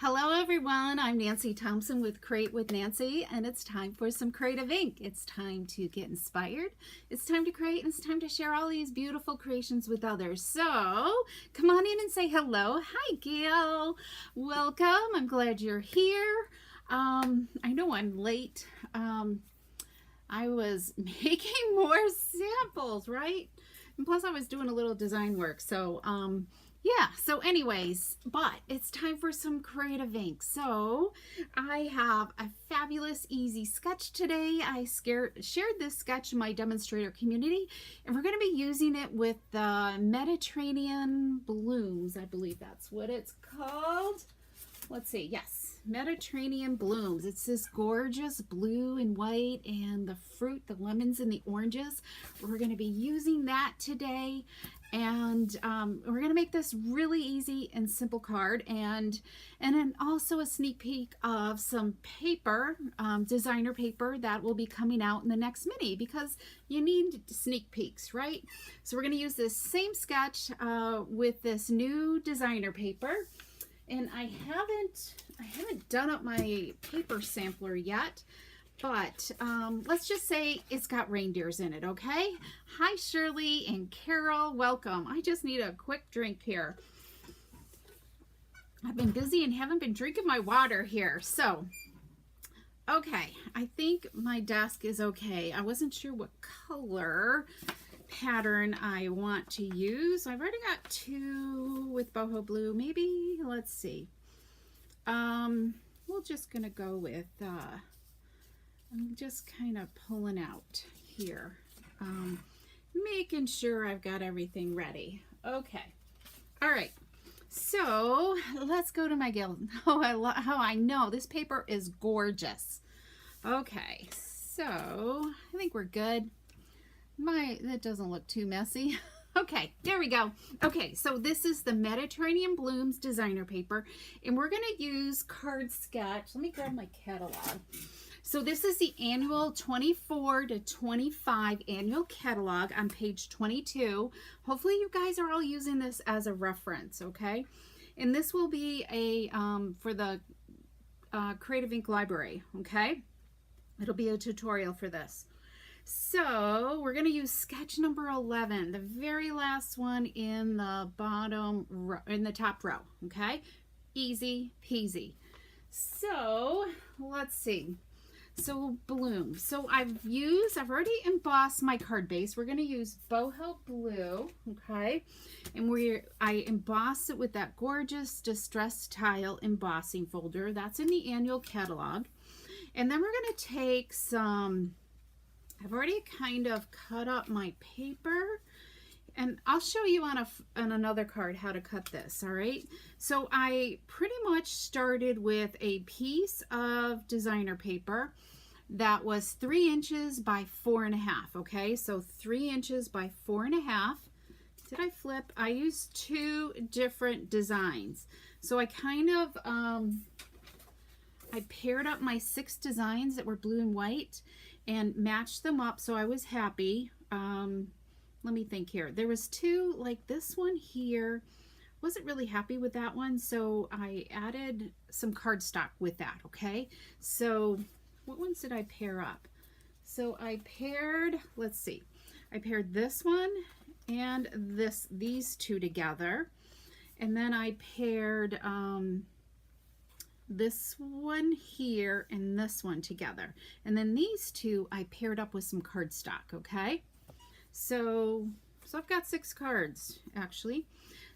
Hello everyone, I'm Nancy Thompson with Create with Nancy, and it's time for some creative ink. It's time to get inspired, it's time to create, and it's time to share all these beautiful creations with others. So come on in and say hello. Hi Gail, welcome. I'm glad you're here. I know I'm late. I was making more samples, right? And plus I was doing a little design work, so yeah, so anyways, but it's time for some creative ink. So I have a fabulous easy sketch today. I shared this sketch in my demonstrator community, and we're going to be using it with the Mediterranean Blooms. I believe that's what it's called. Let's see, yes, Mediterranean Blooms. It's this gorgeous blue and white, and the fruit, the lemons and the oranges. We're going to be using that today, and we're going to make this really easy and simple card, and then also a sneak peek of some paper, designer paper that will be coming out in the next mini, because you need sneak peeks, right? So we're going to use this same sketch with this new designer paper. And I haven't done up my paper sampler yet, but let's just say it's got reindeers in it, okay? Hi Shirley and Carol, welcome. I just need a quick drink here. I've been busy and haven't been drinking my water here. So, okay, I think my desk is okay. I wasn't sure what color pattern I want to use. I've already got two with boho blue. Maybe, let's see. We're just gonna go with I'm just kind of pulling out here, making sure I've got everything ready. Okay, all right, so let's go to my guild. How I know this paper is gorgeous. Okay, so I think we're good. That doesn't look too messy. Okay, there we go. Okay, so this is the Mediterranean Blooms designer paper, and we're going to use card sketch. Let me grab my catalog. So this is the annual 24 to 25 annual catalog on page 22. Hopefully you guys are all using this as a reference, okay? And this will be a for the Creative Ink Library, okay? It'll be a tutorial for this. So we're going to use sketch number 11, the very last one in the bottom row, in the top row, okay? Easy peasy. So let's see. So bloom. So I've already embossed my card base. We're going to use boho blue, okay? And I embossed it with that gorgeous distressed tile embossing folder. That's in the annual catalog. And then we're going to take some, I've already kind of cut up my paper, and I'll show you on another card how to cut this, all right? So I pretty much started with a piece of designer paper that was 3 inches by 4.5, okay? So 3 inches by 4.5. Did I flip? I used 2 different designs. So I kind of, I paired up my 6 designs that were blue and white and matched them up, so I was happy. Let me think here. There was 2, like this one here. Wasn't really happy with that one, so I added some cardstock with that, okay? So what ones did I pair up? So I paired, let's see, I paired this one and these 2 together, and then I paired this one here and this one together, and then these 2 I paired up with some cardstock, okay? So I've got 6 cards actually.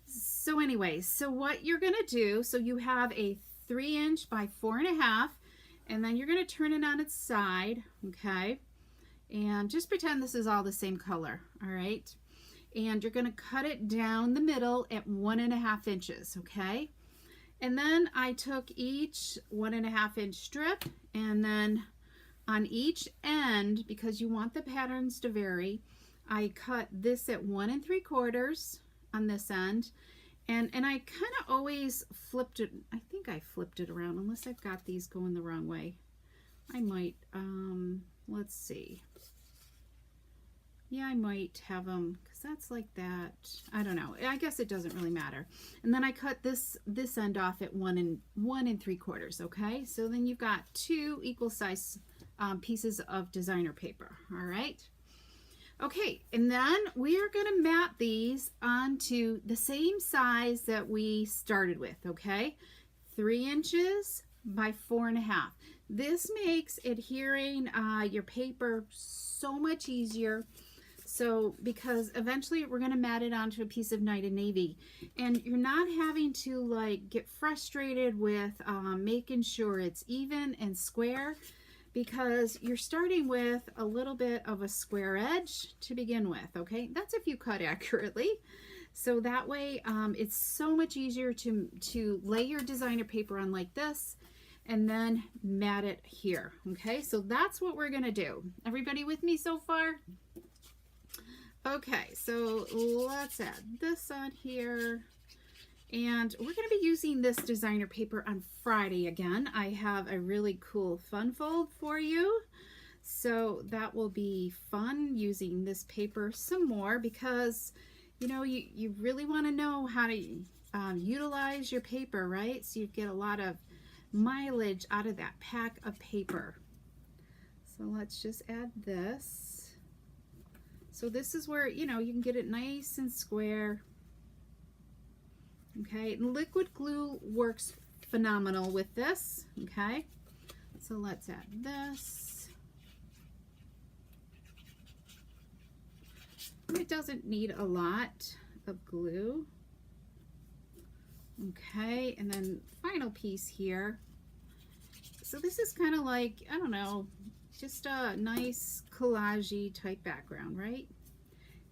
So anyway, so what you're gonna do, so you have a 3 inch by 4.5, and then you're gonna turn it on its side, okay? And just pretend this is all the same color, all right? And you're gonna cut it down the middle at 1.5 inches, okay? And then I took each 1.5 inch strip, and then on each end, because you want the patterns to vary, I cut this at 1 3/4 on this end, and I kind of always flipped it. I think I flipped it around, unless I've got these going the wrong way. I might, let's see. Yeah, I might have them, because that's like that. I don't know. I guess it doesn't really matter. And then I cut this end off at 1 3/4. Okay, so then you've got 2 equal size pieces of designer paper. All right. Okay, and then we are going to mat these onto the same size that we started with. Okay, 3 inches by 4.5. This makes adhering your paper so much easier. So, because eventually we're going to mat it onto a piece of Night of Navy, and you're not having to like get frustrated with making sure it's even and square, because you're starting with a little bit of a square edge to begin with. Okay, that's if you cut accurately. So that way it's so much easier to lay your designer paper on like this and then mat it here. Okay, so that's what we're gonna do. Everybody with me so far? Okay, so let's add this on here. And we're going to be using this designer paper on Friday again. I have a really cool fun fold for you. So that will be fun using this paper some more, because you know, you really want to know how to utilize your paper, right? So you get a lot of mileage out of that pack of paper. So let's just add this. So this is where, you know, you can get it nice and square. Okay, and liquid glue works phenomenal with this. Okay, so let's add this. It doesn't need a lot of glue. Okay, and then final piece here. So this is kind of like, I don't know, just a nice collage-y type background, right?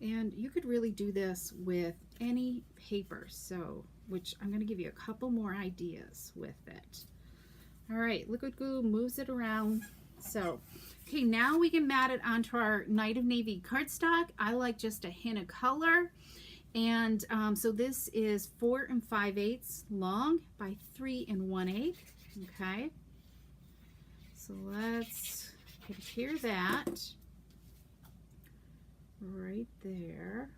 And you could really do this with any paper, so, which I'm going to give you a couple more ideas with it. All right, liquid glue moves it around. So, okay, now we can mat it onto our Night of Navy cardstock. I like just a hint of color. And so this is 4 5/8 long by 3 1/8. Okay, so let's adhere that right there.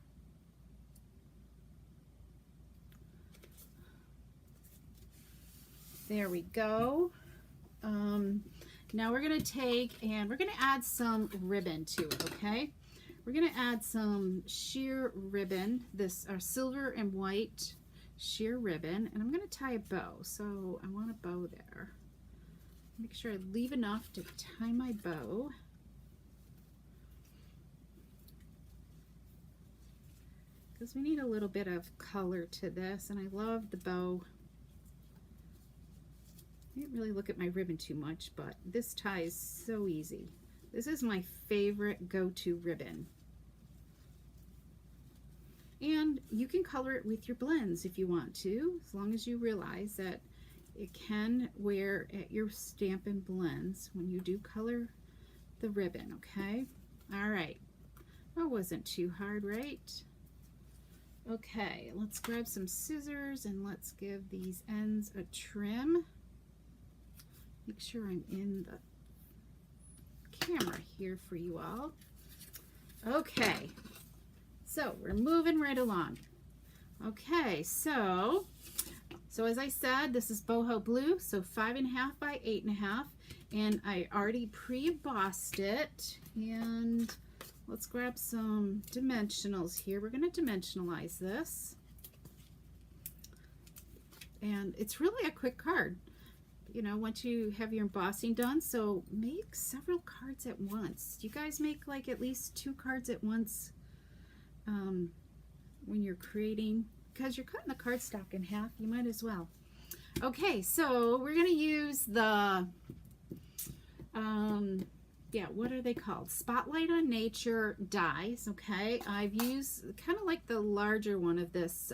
There we go. Now we're going to take and we're going to add some ribbon to it, okay? We're going to add some sheer ribbon, this silver and white sheer ribbon, and I'm going to tie a bow. So I want a bow there. Make sure I leave enough to tie my bow. Because we need a little bit of color to this, and I love the bow. I didn't really look at my ribbon too much, but this ties so easy. This is my favorite go-to ribbon. And you can color it with your blends if you want to, as long as you realize that it can wear at your Stampin' blends when you do color the ribbon, okay? All right. That wasn't too hard, right? Okay, let's grab some scissors and let's give these ends a trim. Make sure I'm in the camera here for you all. Okay, so we're moving right along. Okay, so as I said, this is boho blue, so 5.5 by 8.5, and I already pre-embossed it. And let's grab some dimensionals here. We're going to dimensionalize this, and it's really a quick card, you know, once you have your embossing done. So make several cards at once. Do you guys make like at least 2 cards at once when you're creating? Because you're cutting the cardstock in half, you might as well. Okay, so we're going to use the yeah, what are they called? Spotlight on Nature dies. Okay, I've used kind of like the larger one of this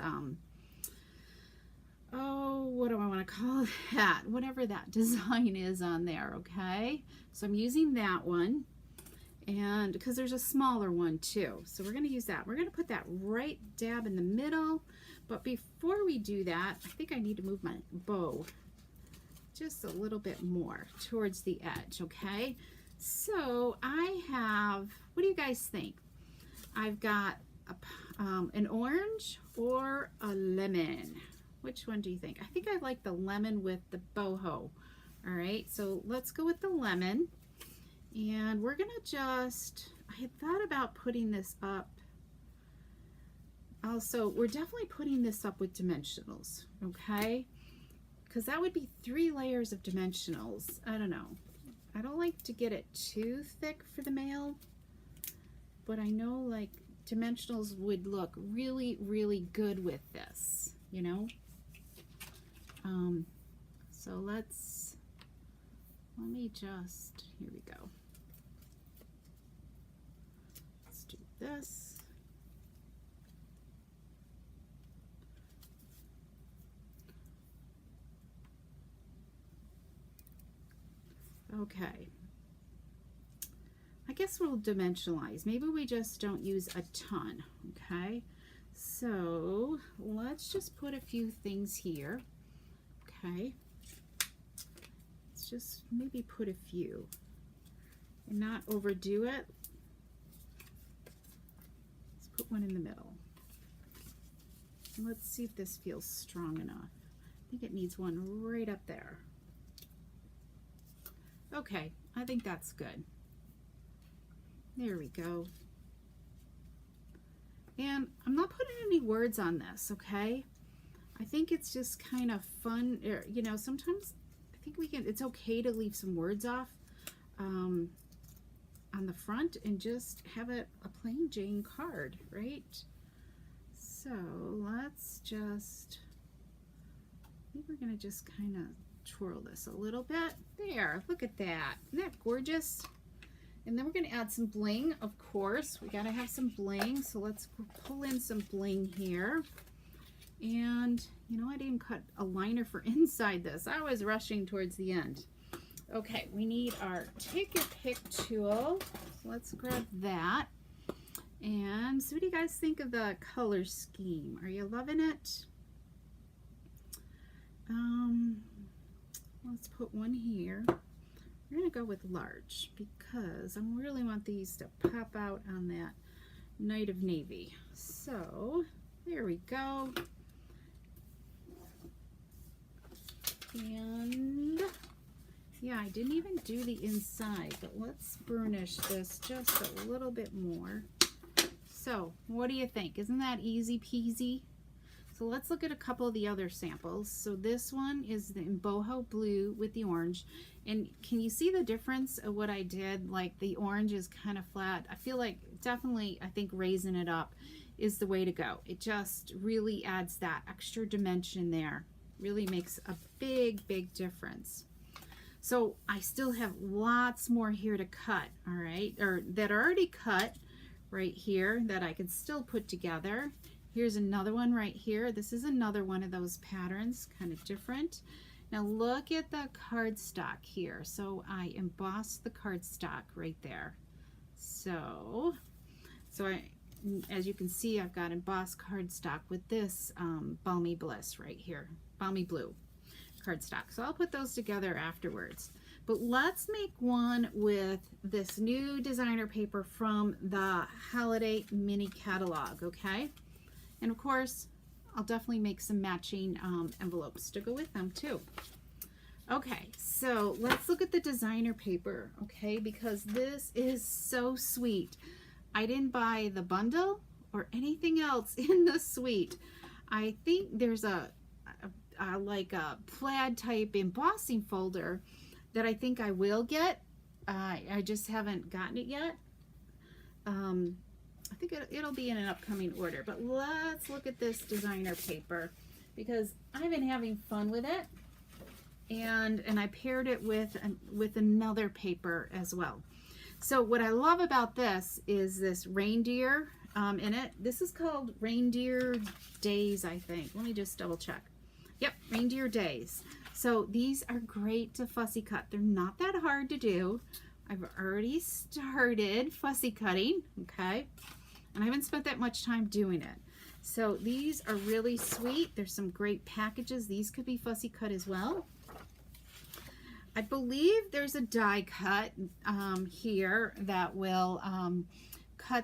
oh, what do I want to call that? Whatever that design is on there, okay? So I'm using that one, and because there's a smaller one too. So we're going to use that. We're going to put that right dab in the middle. But before we do that, I think I need to move my bow just a little bit more towards the edge, okay? So I have, what do you guys think? I've got an orange or a lemon? Which one do you think? I think I like the lemon with the boho. All right, so let's go with the lemon. And we're gonna just, I had thought about putting this up. Also, we're definitely putting this up with dimensionals, okay? Because that would be 3 layers of dimensionals. I don't know. I don't like to get it too thick for the mail, but I know like dimensionals would look really, really good with this, you know? So let me just, here we go. Let's do this. Okay. I guess we'll dimensionalize. Maybe we just don't use a ton, okay? So let's just put a few things here, okay? Let's just maybe put a few and not overdo it. Let's put one in the middle. And let's see if this feels strong enough. I think it needs one right up there. Okay, I think that's good. There we go. And I'm not putting any words on this, okay? I think it's just kind of fun. You know, sometimes I think it's okay to leave some words off on the front and just have it a plain Jane card, right? So let's just, I think we're gonna just kind of twirl this a little bit. There, look at that. Isn't that gorgeous? And then we're going to add some bling, of course. We got to have some bling, so let's pull in some bling here. And, you know, I didn't cut a liner for inside this. I was rushing towards the end. Okay, we need our Take Your Pick tool. So let's grab that. And so what do you guys think of the color scheme? Are you loving it? Let's put one here. We're going to go with large because I really want these to pop out on that Night of Navy. So there we go. And yeah, I didn't even do the inside, but let's burnish this just a little bit more. So what do you think? Isn't that easy peasy? So let's look at a couple of the other samples. So this one is the boho blue with the orange. And can you see the difference of what I did? Like the orange is kind of flat. I feel like definitely, I think raising it up is the way to go. It just really adds that extra dimension there. Really makes a big, big difference. So I still have lots more here to cut, all right? Or that are already cut right here that I can still put together. Here's another one right here. This is another one of those patterns, kind of different. Now look at the cardstock here. So I embossed the cardstock right there. So as you can see, I've got embossed cardstock with this Balmy Bliss right here, Balmy Blue cardstock. So I'll put those together afterwards. But let's make one with this new designer paper from the Holiday Mini Catalog, okay? And of course, I'll definitely make some matching envelopes to go with them too. Okay, so let's look at the designer paper, okay? Because this is so sweet. I didn't buy the bundle or anything else in the suite. I think there's like a plaid type embossing folder that I think I will get. I just haven't gotten it yet. I think it'll be in an upcoming order, but let's look at this designer paper because I've been having fun with it, and I paired it with another paper as well. So what I love about this is this reindeer in it. This is called Reindeer Days, I think. Let me just double check. Yep, Reindeer Days. So these are great to fussy cut. They're not that hard to do. I've already started fussy cutting, okay? And I haven't spent that much time doing it. So these are really sweet. There's some great packages. These could be fussy cut as well. I believe there's a die cut here that will cut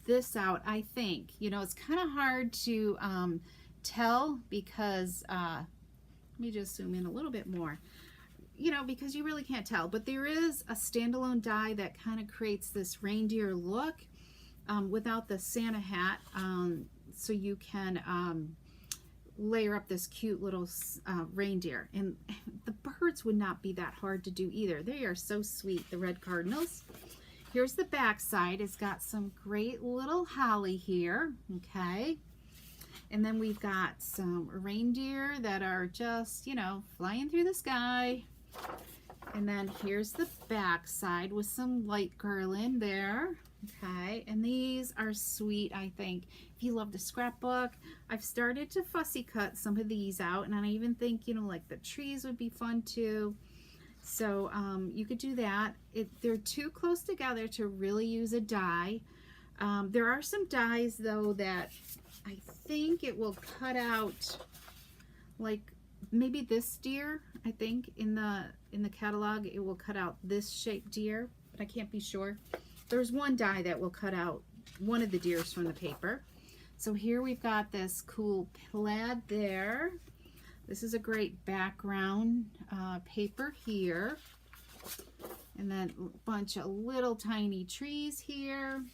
this out, I think. You know, it's kind of hard to tell because, let me just zoom in a little bit more, you know, because you really can't tell. But there is a standalone die that kind of creates this reindeer look without the Santa hat. So you can layer up this cute little reindeer. And the birds would not be that hard to do either. They are so sweet, the red cardinals. Here's the back side. It's got some great little holly here, okay? And then we've got some reindeer that are just, you know, flying through the sky. And then here's the back side with some light garland there, okay? And these are sweet, I think. If you love to scrapbook, I've started to fussy cut some of these out, and I even think, you know, like the trees would be fun too. So you could do that. They're too close together to really use a die. There are some dies though that I think it will cut out, like maybe this deer. I think in the catalog it will cut out this shaped deer, but I can't be sure. There's one die that will cut out one of the deers from the paper. So here we've got this cool plaid there. This is a great background paper here. And then a bunch of little tiny trees here.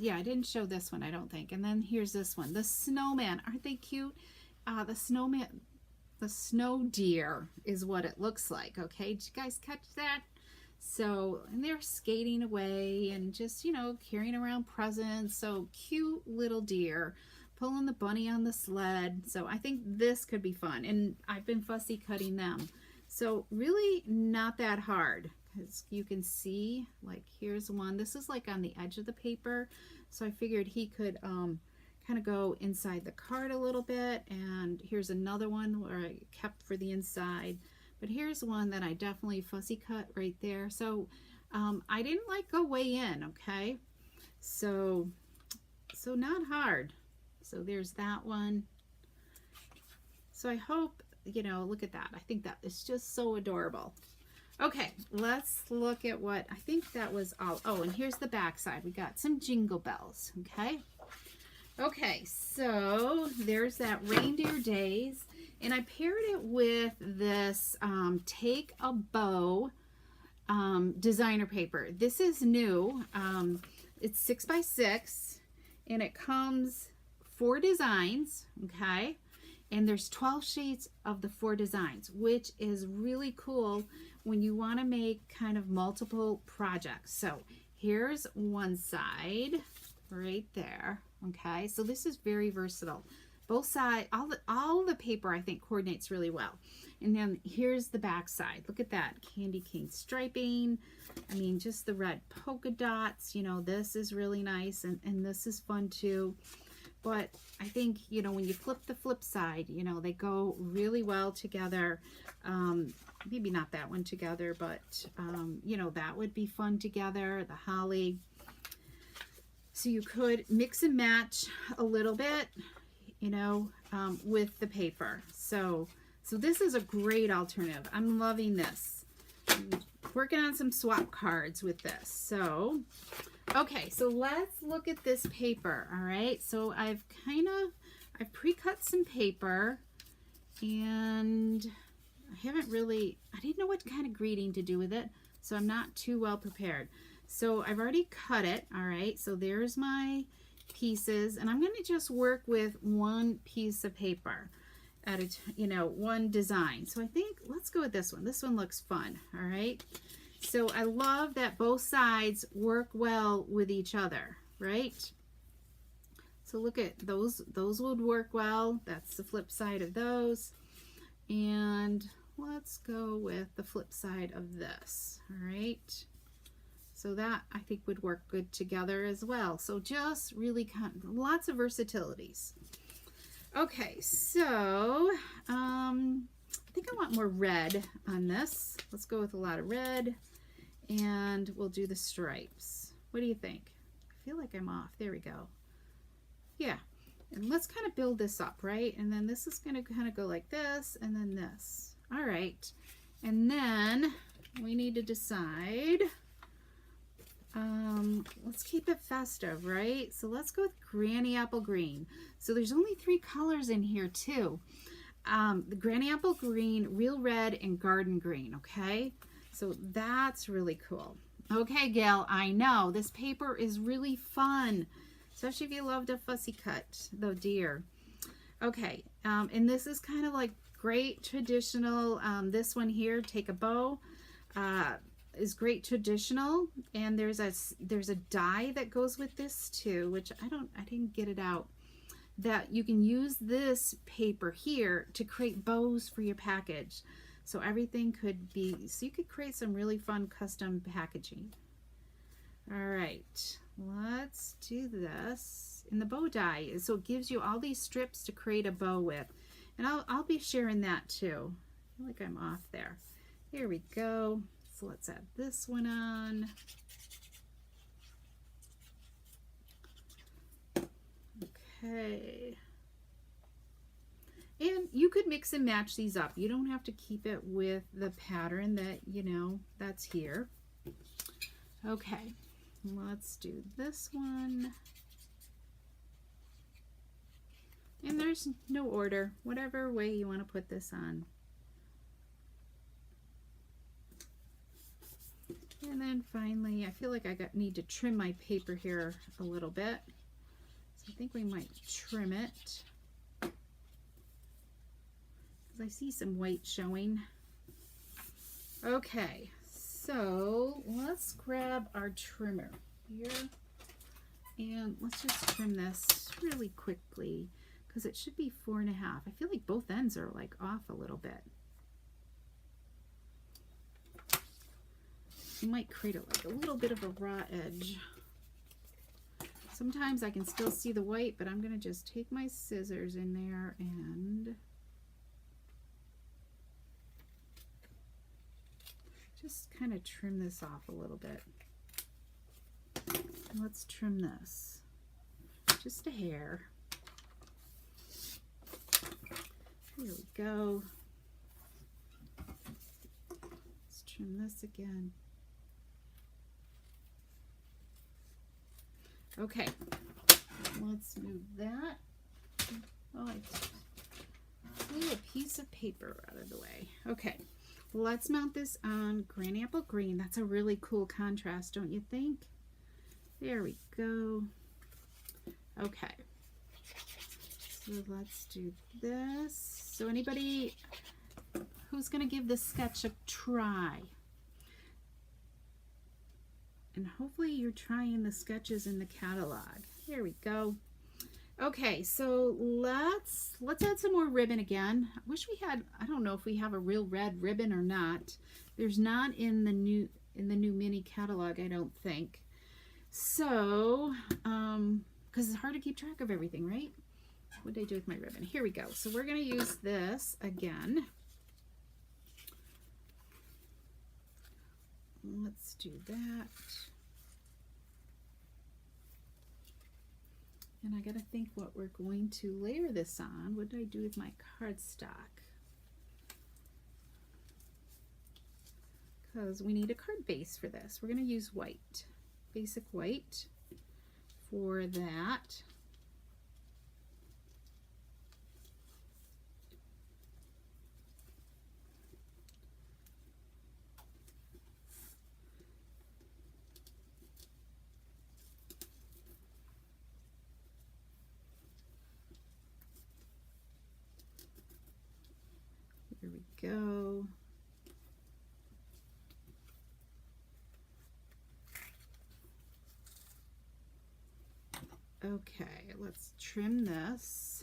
Yeah, I didn't show this one, I don't think. And then here's this one, the snowman. Aren't they cute? The snowman, the snow deer is what it looks like, okay? Did you guys catch that? So, and they're skating away and just, you know, carrying around presents. So cute little deer pulling the bunny on the sled. So I think this could be fun. And I've been fussy cutting them. So really not that hard. As you can see, like here's one. This is like on the edge of the paper. So I figured he could kind of go inside the card a little bit. And here's another one where I kept for the inside. But here's one that I definitely fussy cut right there. So I didn't like go way in, okay? So not hard. So there's that one. So I hope, you know, look at that. I think that is just so adorable. Okay, let's look at what, I think that was all. Oh, and here's the back side. We got some jingle bells, okay? Okay, so there's that Reindeer Days. And I paired it with this Take a Bow designer paper. This is new. It's 6x6 and it comes 4 designs, okay? And there's 12 shades of the 4 designs, which is really cool when you want to make kind of multiple projects. So here's one side right there, okay? So this is very versatile. Both sides, all the paper I think coordinates really well. And then here's the back side. Look at that candy cane striping. I mean, just the red polka dots, you know, this is really nice and this is fun too. But I think, you know, when you flip the flip side, you know, they go really well together. Maybe not that one together, but, you know, that would be fun together, the holly. So you could mix and match a little bit, you know, with the paper. So this is a great alternative. I'm loving this. I'm working on some swap cards with this. So, okay, so let's look at this paper. All right, so I've pre-cut some paper and I didn't know what kind of greeting to do with it. So I'm not too well prepared. So I've already cut it. All right, so there's my pieces and I'm going to just work with one piece of paper at a, you know, one design. So I think let's go with this one. This one looks fun. All right. So I love that both sides work well with each other, right? So look at those would work well. That's the flip side of those. And let's go with the flip side of this. All right. So that I think would work good together as well. So just really lots of versatilities. Okay, so I think I want more red on this. Let's go with a lot of red and we'll do the stripes. What do you think? I feel like I'm off. There we go. Yeah, and let's kind of build this up, right? And then this is going to kind of go like this and then this. All right, and then we need to decide let's keep it festive, right? So let's go with Granny Apple Green. So there's only 3 colors in here too. The Granny Apple Green, Real Red, and Garden Green, okay? So that's really cool. Okay, Gail, I know. This paper is really fun, especially if you loved a fussy cut, though, dear. Okay, and this is kind of like great traditional. This one here, Take a Bow, is great traditional, and there's a die that goes with this too, which I didn't get it out. That you can use this paper here to create bows for your package. So everything could be, so you could create some really fun custom packaging. All right, let's do this in the bow die. So it gives you all these strips to create a bow with. And I'll be sharing that too. I feel like I'm off there. Here we go. So let's add this one on. Okay. And you could mix and match these up. You don't have to keep it with the pattern that, you know, that's here. Okay, let's do this one. And there's no order, whatever way you want to put this on. And then finally, I feel like I need to trim my paper here a little bit. So I think we might trim it. I see some white showing. Okay, so let's grab our trimmer here and let's just trim this really quickly because it should be 4.5. I feel like both ends are like off a little bit. You might create like a little bit of a raw edge. Sometimes I can still see the white, but I'm gonna just take my scissors in there and just kind of trim this off a little bit. And let's trim this just a hair. Here we go. Let's trim this again. Okay, let's move that. Oh, I blew a piece of paper out of the way. Okay. Let's mount this on Granny Apple Green. That's a really cool contrast, don't you think? There we go. Okay. So let's do this. So anybody who's going to give this sketch a try? And hopefully you're trying the sketches in the catalog. Here we go. Okay, so let's add some more ribbon again. I wish we had, I don't know if we have a real red ribbon or not. There's not in the new mini catalog, I don't think. So, because it's hard to keep track of everything, right? What did I do with my ribbon? Here we go. So we're going to use this again. Let's do that. And I gotta think what we're going to layer this on. What did I do with my cardstock? Because we need a card base for this. We're gonna use white, basic white for that. Here we go. Okay, let's trim this.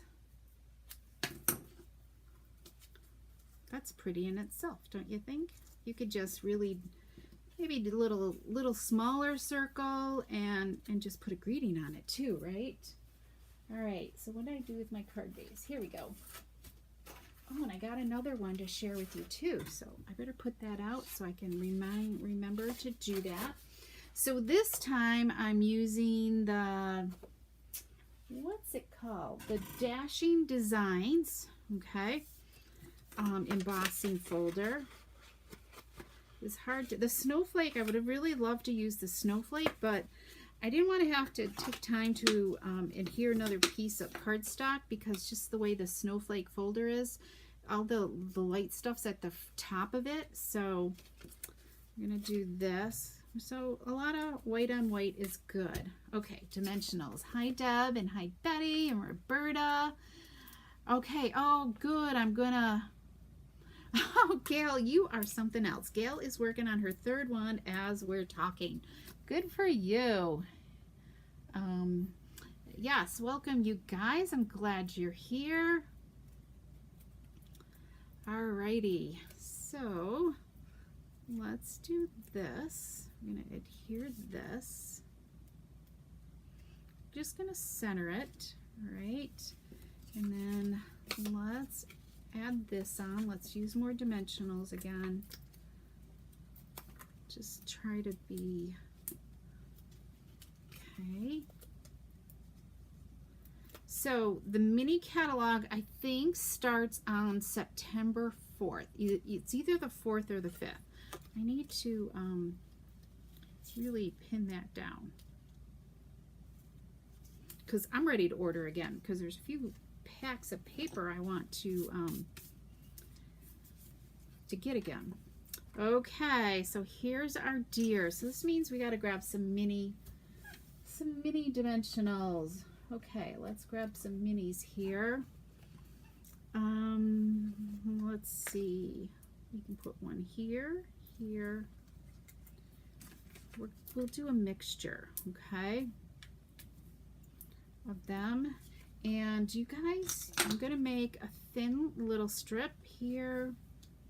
That's pretty in itself, don't you think? You could just really maybe do a little smaller circle and just put a greeting on it too, right? All right, so what did I do with my card base? Here we go. Oh, and I got another one to share with you too, so I better put that out so I can remember to do that. So this time I'm using the, what's it called? The Dashing Designs, okay, embossing folder. It's hard to, the snowflake, I would have really loved to use the snowflake, but I didn't want to have to take time to adhere another piece of cardstock because just the way the snowflake folder is, all the light stuff's at the top of it. So I'm going to do this. So a lot of white on white is good. Okay, dimensionals. Hi Deb and hi Betty and Roberta. Okay, oh good, I'm gonna, oh Gail, you are something else. Gail is working on her third one as we're talking. Good for you. Yes, welcome you guys. I'm glad you're here. Alrighty, so let's do this. I'm gonna adhere this. Just gonna center it, all right? And then let's add this on. Let's use more dimensionals again. Just try to be, okay. So the mini catalog, I think, starts on September 4th. It's either the 4th or the 5th. I need to really pin that down because I'm ready to order again because there's a few packs of paper I want to get again. Okay, so here's our deer. So this means we got to grab some mini dimensionals. Okay, let's grab some minis here. Let's see. We can put one here, here. We'll do a mixture, okay, of them. And you guys, I'm gonna make a thin little strip here.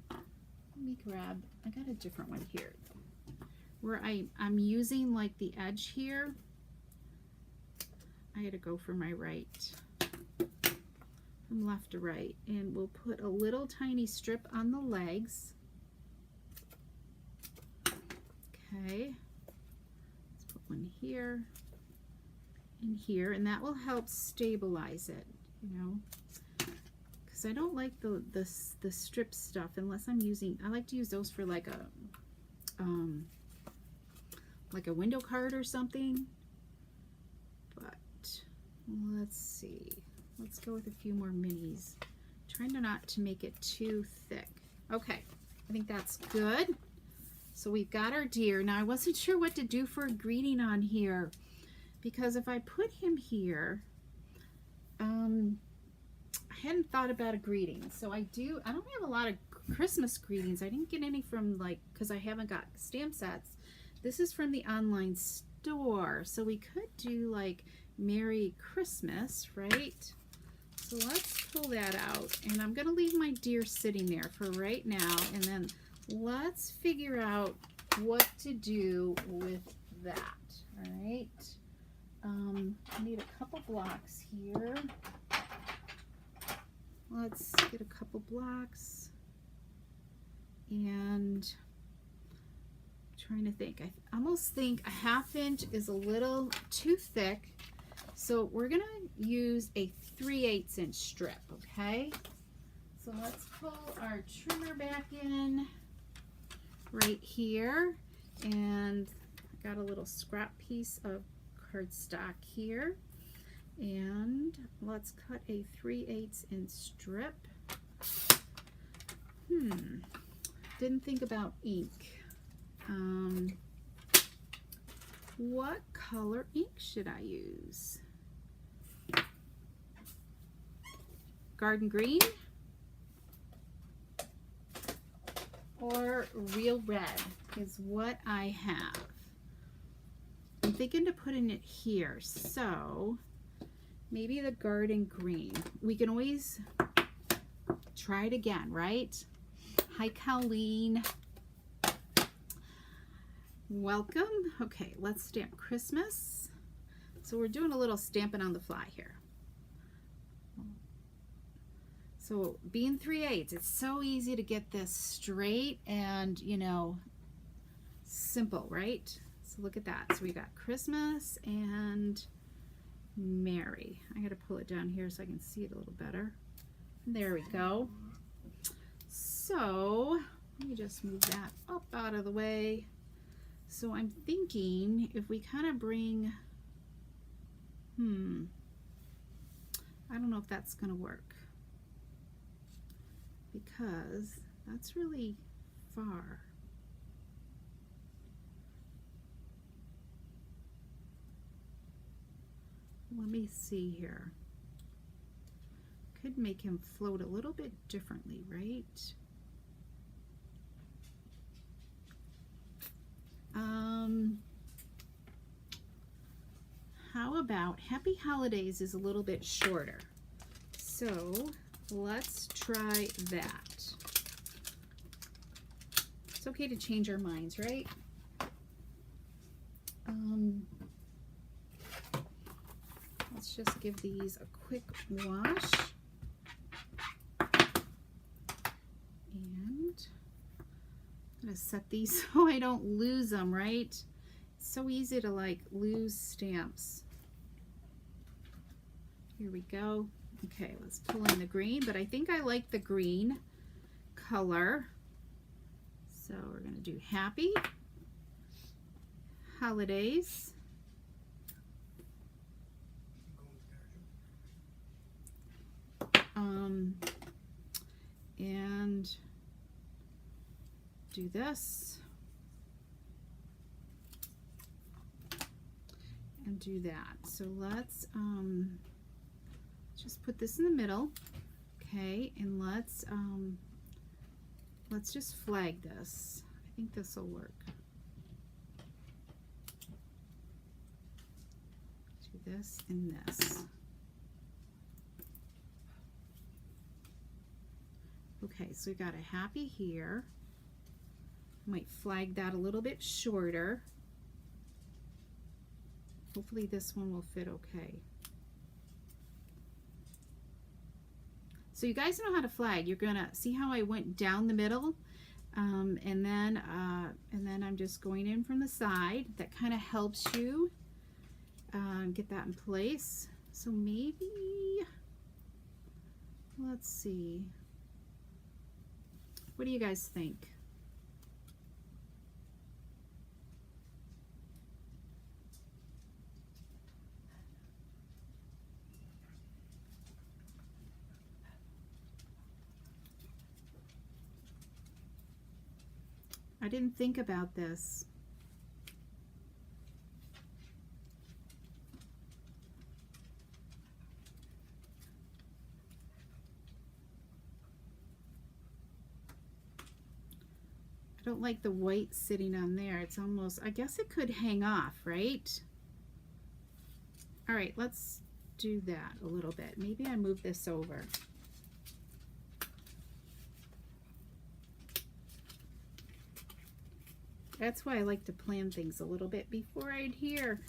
Let me grab, I got a different one here where I'm using like the edge here. I gotta go from my right, from left to right, and we'll put a little tiny strip on the legs. Okay, let's put one here and here, and that will help stabilize it, you know, because I don't like the strip stuff unless I'm using, I like to use those for like a window card or something. But let's see, let's go with a few more minis, trying not to make it too thick. Okay, I think that's good. So we've got our deer. Now I wasn't sure what to do for a greeting on here, because if I put him here, I hadn't thought about a greeting. So I don't have a lot of Christmas greetings. I didn't get any from, like, because I haven't got stamp sets. This is from the online store. So we could do like Merry Christmas, right? So let's pull that out. And I'm going to leave my deer sitting there for right now. And then let's figure out what to do with that. All right. I need a couple blocks here. Let's get a couple blocks. And I'm trying to think. I almost think a 1/2 inch is a little too thick. So we're going to use a 3/8 inch strip, okay? So let's pull our trimmer back in right here. And I got a little scrap piece of cardstock here. And let's cut a 3/8 inch strip. Didn't think about ink. What color ink should I use? Garden green or real red is what I have. I'm thinking to putting it here, so maybe the garden green. We can always try it again, right? Hi, Colleen. Welcome. Okay, let's stamp Christmas. So we're doing a little Stampin' on the fly here. So being 3/8, it's so easy to get this straight and, you know, simple, right? So look at that. So we got Christmas and Merry. I got to pull it down here so I can see it a little better. There we go. So Let me just move that up out of the way. So I'm thinking if we kind of bring, I don't know if that's going to work because that's really far. Let me see here. Could make him float a little bit differently, right? How about Happy Holidays is a little bit shorter. So let's try that. It's okay to change our minds, right? Let's just give these a quick wash. And I'm gonna set these so I don't lose them, right? It's so easy to like lose stamps. Here we go. Okay, let's pull in the green, but I think I like the green color. So we're gonna do Happy Holidays. And do this and do that. So let's just put this in the middle, okay, and let's just flag this. I think this will work. Do this and this. Okay, so we got a happy here. Might flag that a little bit shorter. Hopefully this one will fit okay. So you guys know how to flag. You're gonna see how I went down the middle, and then I'm just going in from the side. That kind of helps you get that in place. So maybe, let's see. What do you guys think? I didn't think about this. I don't like the white sitting on there. It's almost, I guess it could hang off, right? All right, let's do that a little bit. Maybe I move this over. That's why I like to plan things a little bit before I adhere.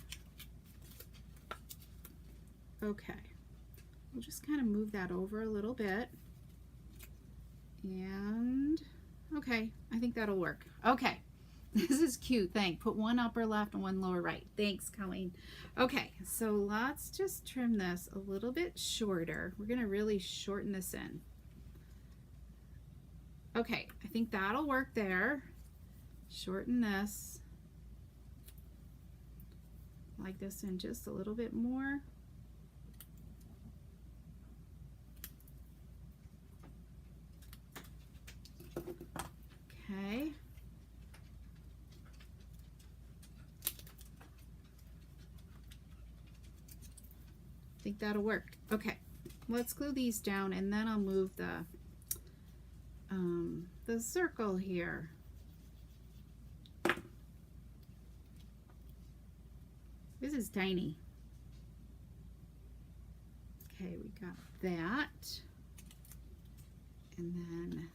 Okay, we'll just kind of move that over a little bit. And okay, I think that'll work. Okay, this is cute. Thanks. Put one upper left and one lower right. Thanks, Colleen. Okay, so let's just trim this a little bit shorter. We're gonna really shorten this in. Okay, I think that'll work there. Shorten this. Like this in just a little bit more. Okay. I think that'll work. Okay, let's glue these down and then I'll move the circle here. This is tiny. Okay, we got that. And then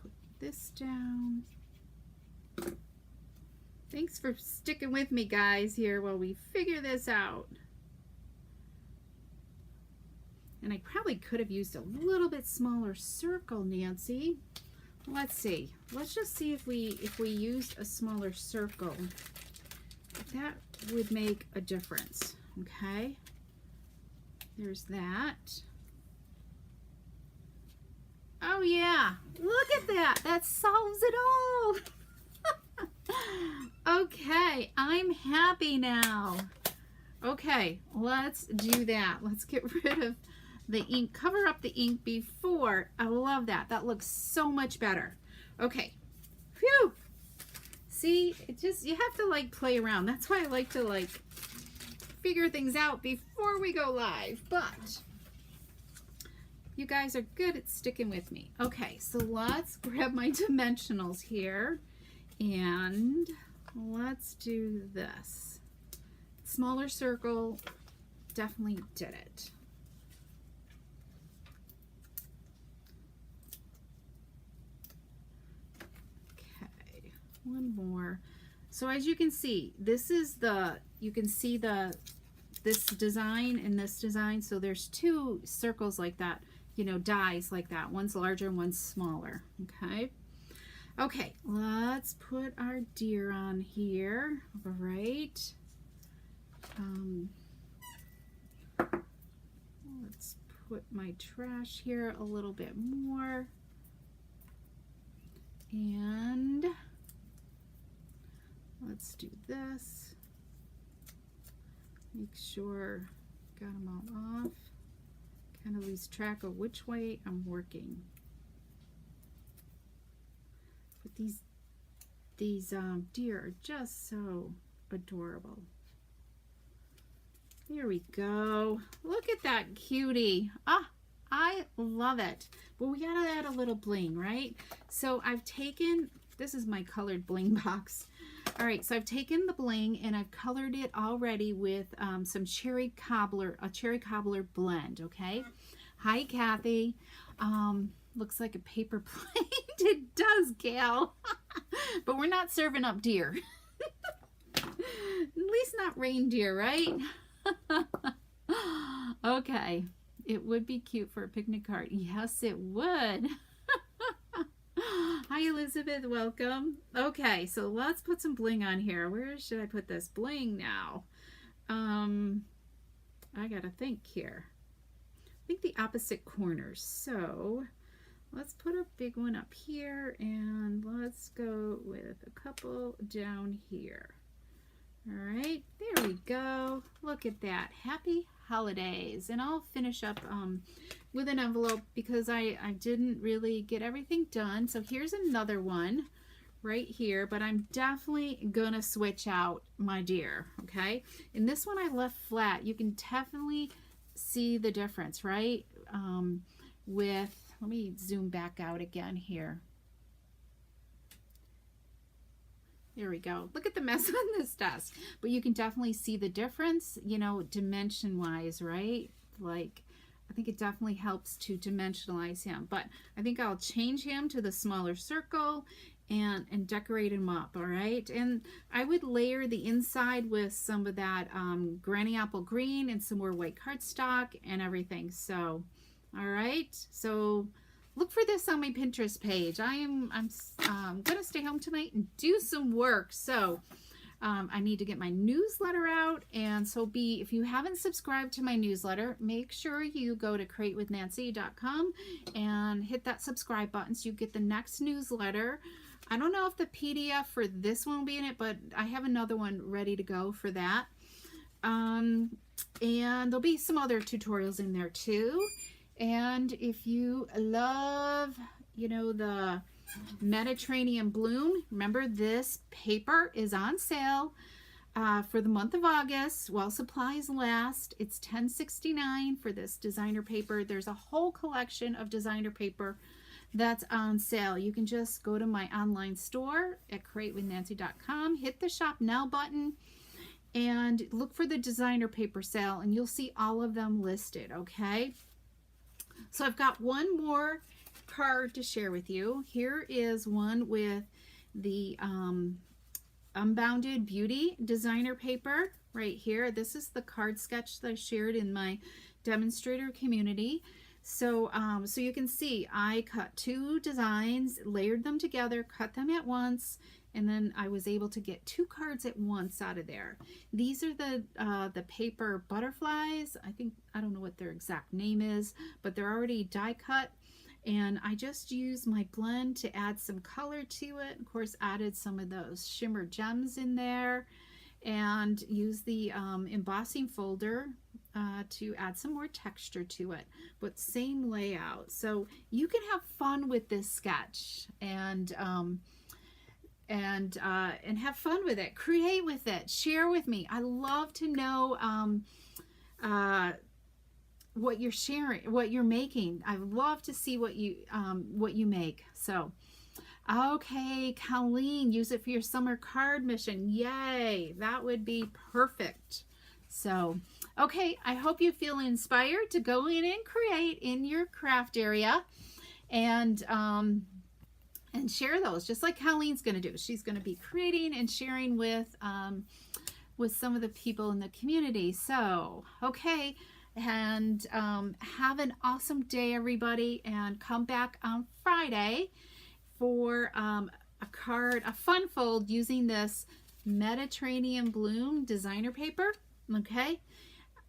put this down. Thanks for sticking with me, guys, here while we figure this out. And I probably could have used a little bit smaller circle, Nancy. Let's see. Let's just see if we used a smaller circle. That would make a difference. Okay. There's that. Oh yeah, look at that. That solves it all. Okay, I'm happy now. Okay, let's do that. Let's get rid of the ink. Cover up the ink before. I love that. That looks so much better. Okay. Phew. See, it just, you have to like play around. That's why I like to like figure things out before we go live. But you guys are good at sticking with me. Okay, so let's grab my dimensionals here and let's do this. Smaller circle, definitely did it. Okay, one more. So as you can see, this is the, you can see this design and this design. So there's two circles like that, you know, dies like that. One's larger and one's smaller, okay? Okay, let's put our deer on here, all right? Let's put my trash here a little bit more, and let's do this. Make sure got them all off. Kind of lose track of which way I'm working. But these deer are just so adorable. There we go. Look at that cutie. Ah, I love it. But we gotta add a little bling, right? So I've taken, this is my colored bling box. All right, so I've taken the bling and I've colored it already with some cherry cobbler, a cherry cobbler blend, okay? Hi, Kathy. Looks like a paper plate. It does, Gal. But we're not serving up deer. At least not reindeer, right? Okay, it would be cute for a picnic card. Yes, it would. Hi, Elizabeth. Welcome. Okay, so let's put some bling on here. Where should I put this bling now? I gotta think here. I think the opposite corners. So let's put a big one up here and let's go with a couple down here. All right, there we go. Look at that. Happy holidays. And I'll finish up with an envelope because I didn't really get everything done. So here's another one right here, but I'm definitely gonna switch out my deer, okay? And this one I left flat. You can definitely see the difference, right? With, let me zoom back out again here. There we go. Look at the mess on this desk. But you can definitely see the difference, you know, dimension wise, right? Like, I think it definitely helps to dimensionalize him. But I think I'll change him to the smaller circle and decorate him up, all right? And I would layer the inside with some of that granny apple green and some more white cardstock and everything. So, all right. So look for this on my Pinterest page. I'm gonna stay home tonight and do some work. So I need to get my newsletter out, and so if you haven't subscribed to my newsletter, make sure you go to createwithnancy.com and hit that subscribe button so you get the next newsletter. I don't know if the PDF for this one will be in it, but I have another one ready to go for that. And there'll be some other tutorials in there too. And if you love, you know, the Mediterranean Bloom, remember this paper is on sale for the month of August while supplies last. It's $10.69 for this designer paper. There's a whole collection of designer paper that's on sale. You can just go to my online store at createwithnancy.com, hit the shop now button, and look for the designer paper sale, and you'll see all of them listed, okay? So I've got one more card to share with you. Here is one with the Unbounded Beauty designer paper right here. This is the card sketch that I shared in my demonstrator community. So, so you can see I cut two designs, layered them together, cut them at once, and then I was able to get two cards at once out of there. These are the paper butterflies. I don't know what their exact name is, but they're already die cut. And I just used my blend to add some color to it. Of course, added some of those shimmer gems in there, and use the embossing folder to add some more texture to it, but same layout. So you can have fun with this sketch and have fun with it, create with it, share with me. I love to know what you're sharing, what you're making. I love to see what you make. So okay, Colleen, use it for your summer card mission. Yay, that would be perfect. So, okay, I hope you feel inspired to go in and create in your craft area and share those, just like Colleen's going to do. She's going to be creating and sharing with some of the people in the community. So, okay, and have an awesome day, everybody, and come back on Friday for a fun fold using this Mediterranean Bloom designer paper. Okay,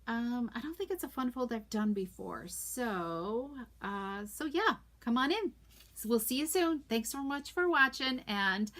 I don't think it's a fun fold I've done before, so yeah, come on in. So we'll see you soon. Thanks so much for watching, and